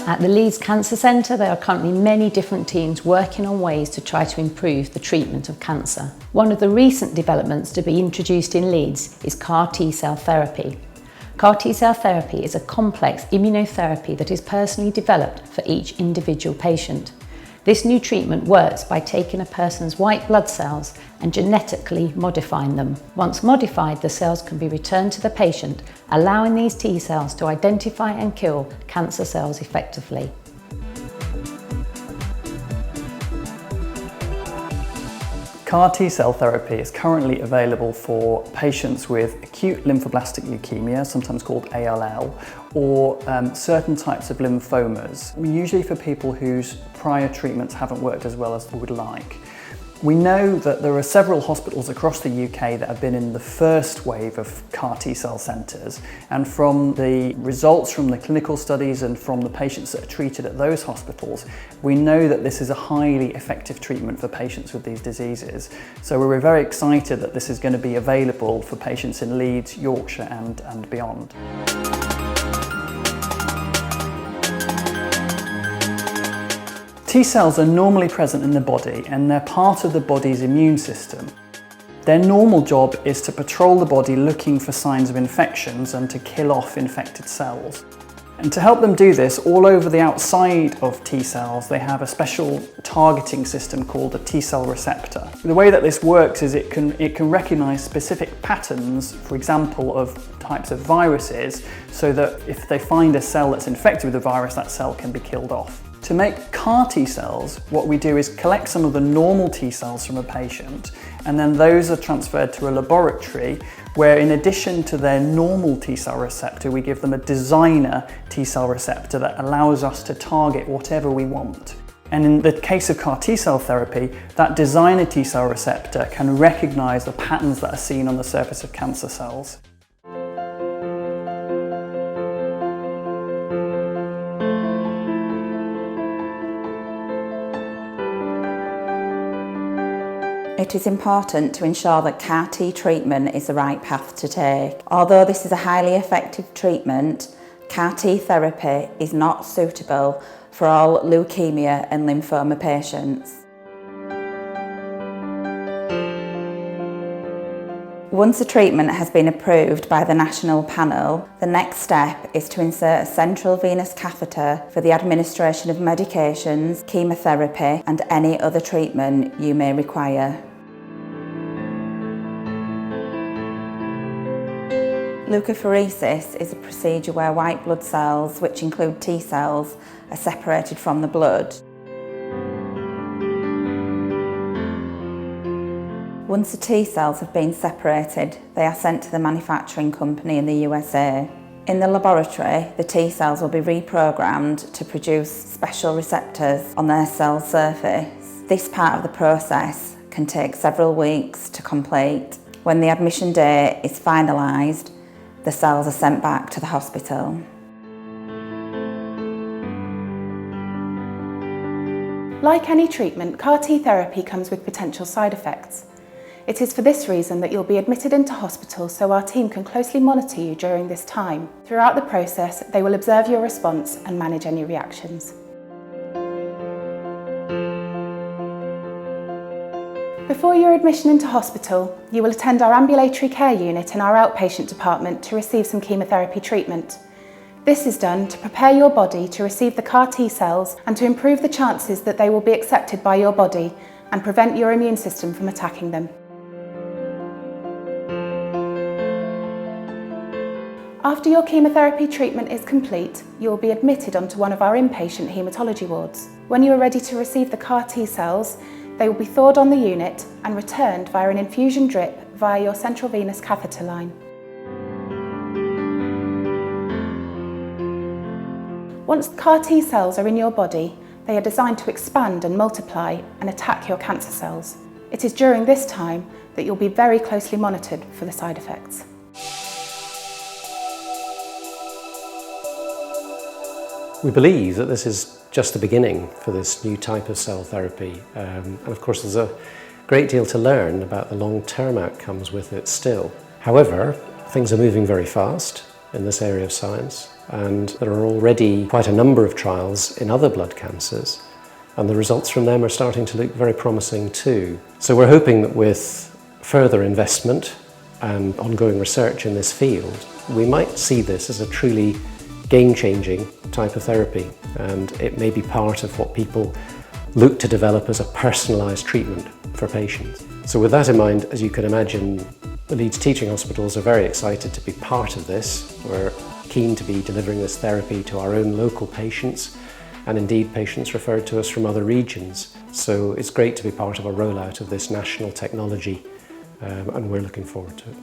At the Leeds Cancer Centre, there are currently many different teams working on ways to try to improve the treatment of cancer. One of the recent developments to be introduced in Leeds is CAR T-cell therapy. CAR T-cell therapy is a complex immunotherapy that is personally developed for each individual patient. This new treatment works by taking a person's white blood cells and genetically modifying them. Once modified, the cells can be returned to the patient, allowing these T cells to identify and kill cancer cells effectively. CAR T-cell therapy is currently available for patients with acute lymphoblastic leukemia, sometimes called ALL, or certain types of lymphomas, usually for people whose prior treatments haven't worked as well as we would like. We know that there are several hospitals across the UK that have been in the first wave of CAR T-cell centres, and from the results from the clinical studies and from the patients that are treated at those hospitals, we know that this is a highly effective treatment for patients with these diseases. So we're very excited that this is going to be available for patients in Leeds, Yorkshire and beyond. T-cells are normally present in the body and they're part of the body's immune system. Their normal job is to patrol the body looking for signs of infections and to kill off infected cells. And to help them do this, all over the outside of T-cells, they have a special targeting system called a T-cell receptor. The way that this works is it can recognize specific patterns, for example, of types of viruses, so that if they find a cell that's infected with the virus, that cell can be killed off. To make CAR T-cells, what we do is collect some of the normal T-cells from a patient, and then those are transferred to a laboratory where, in addition to their normal T-cell receptor, we give them a designer T-cell receptor that allows us to target whatever we want. And in the case of CAR T-cell therapy, that designer T-cell receptor can recognize the patterns that are seen on the surface of cancer cells. It is important to ensure that CAR T treatment is the right path to take. Although this is a highly effective treatment, CAR T therapy is not suitable for all leukemia and lymphoma patients. Once a treatment has been approved by the national panel, the next step is to insert a central venous catheter for the administration of medications, chemotherapy and any other treatment you may require. Leukapheresis is a procedure where white blood cells, which include T cells, are separated from the blood. Once the T cells have been separated, they are sent to the manufacturing company in the USA. In the laboratory, the T cells will be reprogrammed to produce special receptors on their cell surface. This part of the process can take several weeks to complete. When the admission date is finalised, the cells are sent back to the hospital. Like any treatment, CAR T therapy comes with potential side effects. It is for this reason that you'll be admitted into hospital so our team can closely monitor you during this time. Throughout the process, they will observe your response and manage any reactions. Before your admission into hospital, you will attend our ambulatory care unit in our outpatient department to receive some chemotherapy treatment. This is done to prepare your body to receive the CAR T cells and to improve the chances that they will be accepted by your body and prevent your immune system from attacking them. After your chemotherapy treatment is complete, you will be admitted onto one of our inpatient haematology wards. When you are ready to receive the CAR T cells, they will be thawed on the unit and returned via an infusion drip via your central venous catheter line. Once the CAR T cells are in your body, they are designed to expand and multiply and attack your cancer cells. It is during this time that you'll be very closely monitored for the side effects. We believe that this is just the beginning for this new type of cell therapy, and of course there's a great deal to learn about the long-term outcomes with it still. However, things are moving very fast in this area of science, and there are already quite a number of trials in other blood cancers, and the results from them are starting to look very promising too. So we're hoping that with further investment and ongoing research in this field, we might see this as a truly game-changing type of therapy, and it may be part of what people look to develop as a personalised treatment for patients. So with that in mind, as you can imagine, the Leeds Teaching Hospitals are very excited to be part of this. We're keen to be delivering this therapy to our own local patients, and indeed patients referred to us from other regions. So it's great to be part of a rollout of this national technology, and we're looking forward to it.